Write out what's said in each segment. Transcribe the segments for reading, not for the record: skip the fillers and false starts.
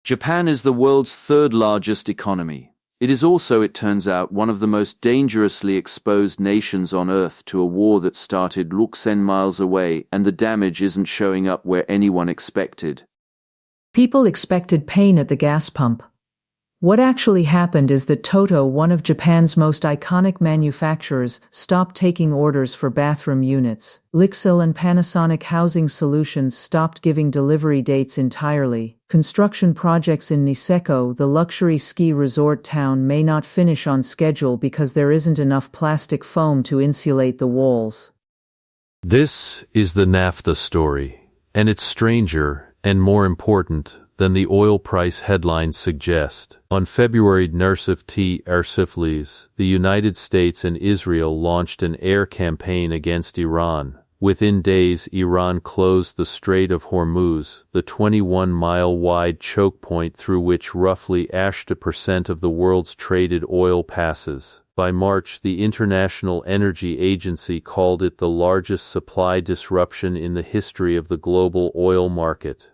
Japan is the world's third largest economy. It is also, it turns out, one of the most dangerously exposed nations on Earth to a war that started Lixil miles away, and the damage isn't showing up where anyone expected. People expected pain at the gas pump. What actually happened is that Toto, one of Japan's most iconic manufacturers, stopped taking orders for bathroom units. Lixil and Panasonic Housing Solutions stopped giving delivery dates entirely. Construction projects in Niseko, the luxury ski resort town, may not finish on schedule because there isn't enough plastic foam to insulate the walls. This is the Naphtha story, and it's stranger and more important than the oil price headlines suggest. On February 9th, the United States and Israel launched an air campaign against Iran. Within days, Iran closed the Strait of Hormuz, the 21-mile-wide choke point through which roughly 80% of the world's traded oil passes. By March, the International Energy Agency called it the largest supply disruption in the history of the global oil market.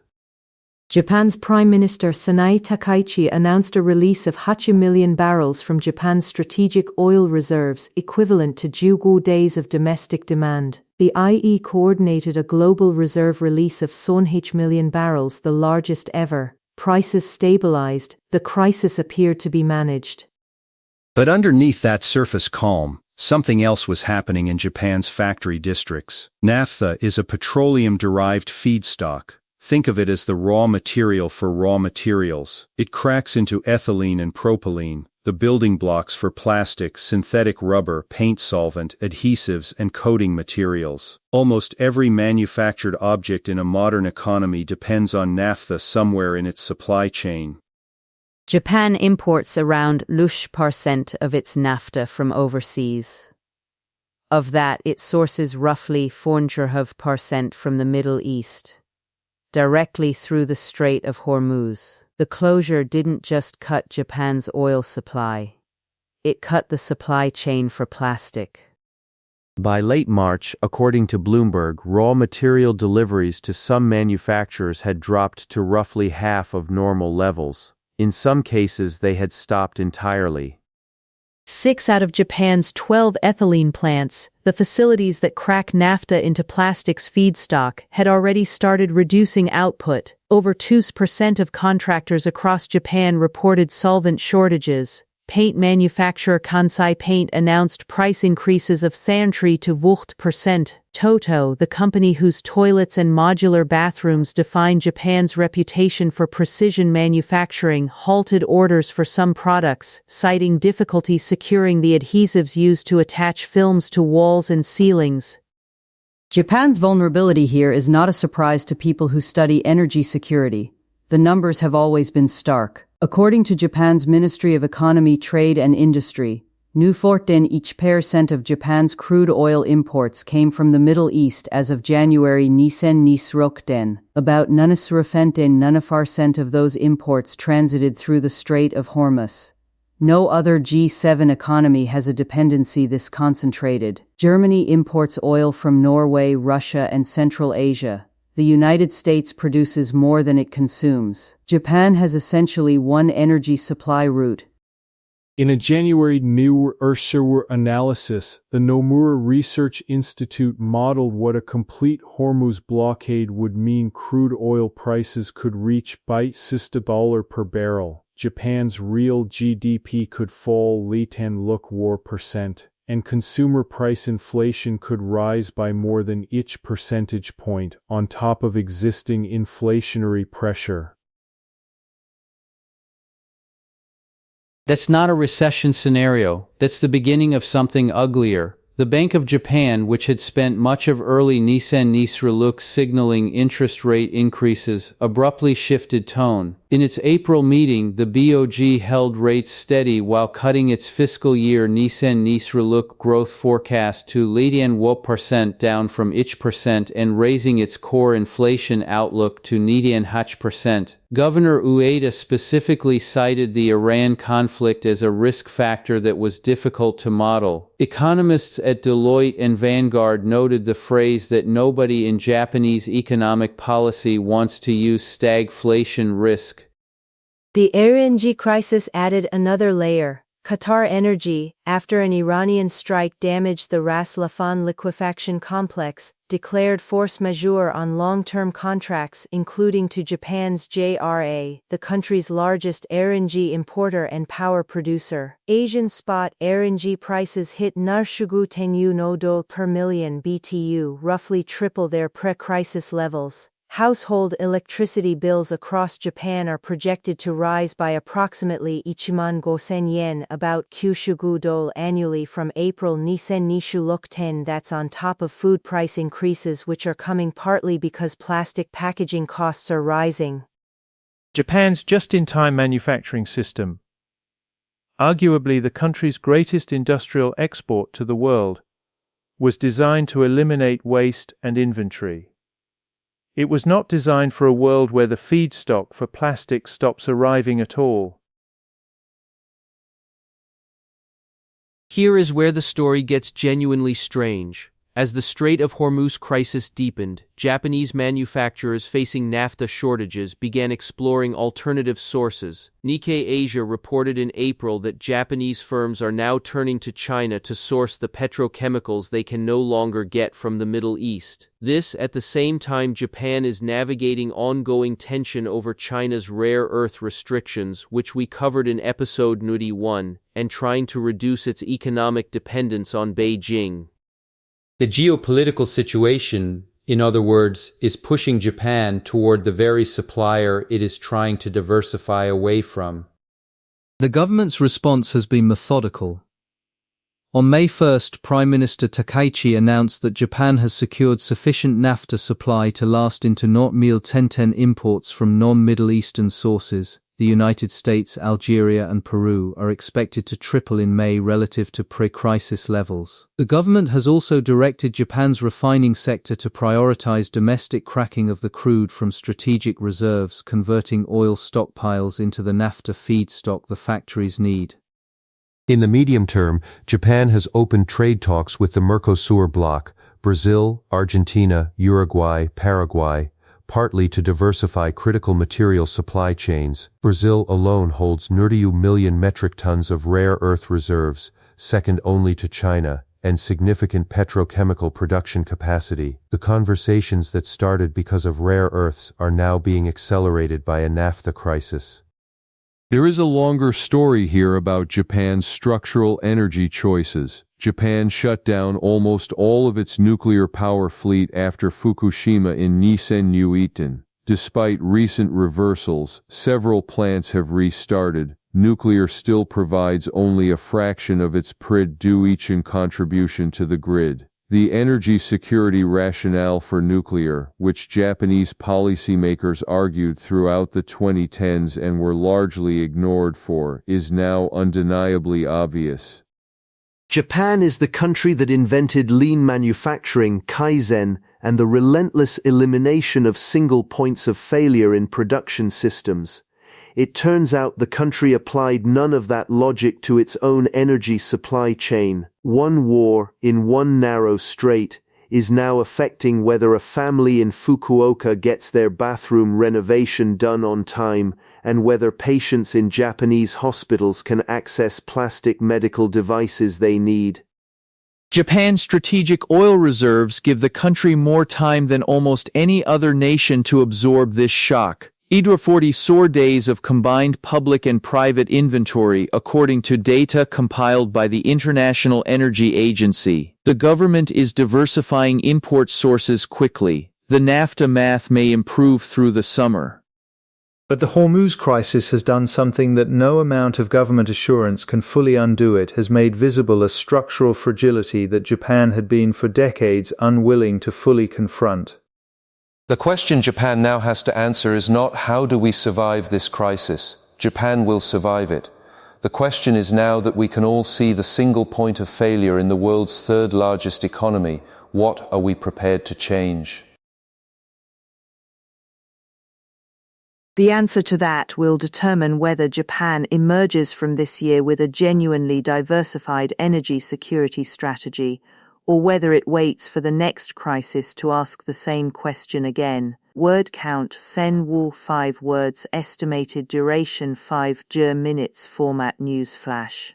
Japan's Prime Minister Sanae Takaichi announced a release of 8 million barrels from Japan's strategic oil reserves, equivalent to 15 days of domestic demand. The IE coordinated a global reserve release of 8 million barrels, the largest ever. Prices stabilized, the crisis appeared to be managed. But underneath that surface calm, something else was happening in Japan's factory districts. Naphtha is a petroleum-derived feedstock. Think of it as the raw material for raw materials. It cracks into ethylene and propylene, the building blocks for plastics, synthetic rubber, paint solvent, adhesives, and coating materials. Almost every manufactured object in a modern economy depends on naphtha somewhere in its supply chain. Japan imports around 80% of its naphtha from overseas. Of that, it sources roughly 40% from the Middle East, directly through the Strait of Hormuz. The closure didn't just cut Japan's oil supply. It cut the supply chain for plastic. By late March, according to Bloomberg, raw material deliveries to some manufacturers had dropped to roughly half of normal levels. In some cases, they had stopped entirely. 6 out of Japan's 12 ethylene plants, the facilities that crack naphtha into plastics feedstock, had already started reducing output. Over 2% of contractors across Japan reported solvent shortages. Paint manufacturer Kansai Paint announced price increases of 30 to 40%. Toto, the company whose toilets and modular bathrooms define Japan's reputation for precision manufacturing, halted orders for some products, citing difficulty securing the adhesives used to attach films to walls and ceilings. Japan's vulnerability here is not a surprise to people who study energy security. The numbers have always been stark. According to Japan's Ministry of Economy, Trade and Industry, 14% of Japan's crude oil imports came from the Middle East as of January 2026. About 94% of those imports transited through the Strait of Hormuz. No other G7 economy has a dependency this concentrated. Germany imports oil from Norway, Russia, and Central Asia. The United States produces more than it consumes. Japan has essentially one energy supply route. In a January New Earth analysis, the Nomura Research Institute modeled what a complete Hormuz blockade would mean. Crude oil prices could reach $60 per barrel. Japan's real GDP could fall 10% and consumer price inflation could rise by more than each percentage point on top of existing inflationary pressure. That's not a recession scenario. That's the beginning of something uglier. The Bank of Japan, which had spent much of early Nissan signaling interest rate increases, abruptly shifted tone. In its April meeting, the BOJ held rates steady while cutting its fiscal year Nissan growth forecast to 8% down from 8% and raising its core inflation outlook to 8%. Governor Ueda specifically cited the Iran conflict as a risk factor that was difficult to model. Economists at Deloitte and Vanguard noted the phrase that nobody in Japanese economic policy wants to use stagflation risk. The LNG crisis added another layer. Qatar Energy, after an Iranian strike damaged the Ras Laffan liquefaction complex, declared force majeure on long-term contracts including to Japan's JRA, the country's largest LNG importer and power producer. Asian spot LNG prices hit Narshugu Tenyu no Do per million BTU, roughly triple their pre-crisis levels. Household electricity bills across Japan are projected to rise by approximately 1,500 yen, about Kyushugu-do annually from April. Nisen Nishu Lokten. That's on top of food price increases which are coming partly because plastic packaging costs are rising. Japan's just-in-time manufacturing system, arguably the country's greatest industrial export to the world, was designed to eliminate waste and inventory. It was not designed for a world where the feedstock for plastic stops arriving at all. Here is where the story gets genuinely strange. As the Strait of Hormuz crisis deepened, Japanese manufacturers facing naphtha shortages began exploring alternative sources. Nikkei Asia reported in April that Japanese firms are now turning to China to source the petrochemicals they can no longer get from the Middle East. This, at the same time Japan is navigating ongoing tension over China's rare earth restrictions, which we covered in episode 1, and trying to reduce its economic dependence on Beijing. The geopolitical situation, in other words, is pushing Japan toward the very supplier it is trying to diversify away from. The government's response has been methodical. On May 1st, Prime Minister Takaichi announced that Japan has secured sufficient naphtha supply to last into 2010. Imports from non-Middle Eastern sources, the United States, Algeria and Peru, are expected to triple in May relative to pre-crisis levels. The government has also directed Japan's refining sector to prioritize domestic cracking of the crude from strategic reserves, converting oil stockpiles into the naphtha feedstock the factories need. In the medium term, Japan has opened trade talks with the Mercosur bloc, Brazil, Argentina, Uruguay, Paraguay, partly to diversify critical material supply chains. Brazil alone holds 90 million metric tons of rare earth reserves, second only to China, and significant petrochemical production capacity. The conversations that started because of rare earths are now being accelerated by a naphtha crisis. There is a longer story here about Japan's structural energy choices. Japan shut down almost all of its nuclear power fleet after Fukushima in Nisen. Despite recent reversals, several plants have restarted. Nuclear still provides only a fraction of its PRID-due contribution to the grid. The energy security rationale for nuclear, which Japanese policymakers argued throughout the 2010s and were largely ignored for, is now undeniably obvious. Japan is the country that invented lean manufacturing, Kaizen, and the relentless elimination of single points of failure in production systems. It turns out the country applied none of that logic to its own energy supply chain. One war, in one narrow strait, is now affecting whether a family in Fukuoka gets their bathroom renovation done on time, and whether patients in Japanese hospitals can access plastic medical devices they need. Japan's strategic oil reserves give the country more time than almost any other nation to absorb this shock. 40 days of combined public and private inventory, according to data compiled by the International Energy Agency. The government is diversifying import sources quickly. The naphtha math may improve through the summer. But the Hormuz crisis has done something that no amount of government assurance can fully undo. It has made visible a structural fragility that Japan had been for decades unwilling to fully confront. The question Japan now has to answer is not how do we survive this crisis? Japan will survive it. The question is now that we can all see the single point of failure in the world's third largest economy. What are we prepared to change? The answer to that will determine whether Japan emerges from this year with a genuinely diversified energy security strategy, or whether it waits for the next crisis to ask the same question again. Word count 10 wall 5 words. Estimated duration 5 minutes. Format news flash.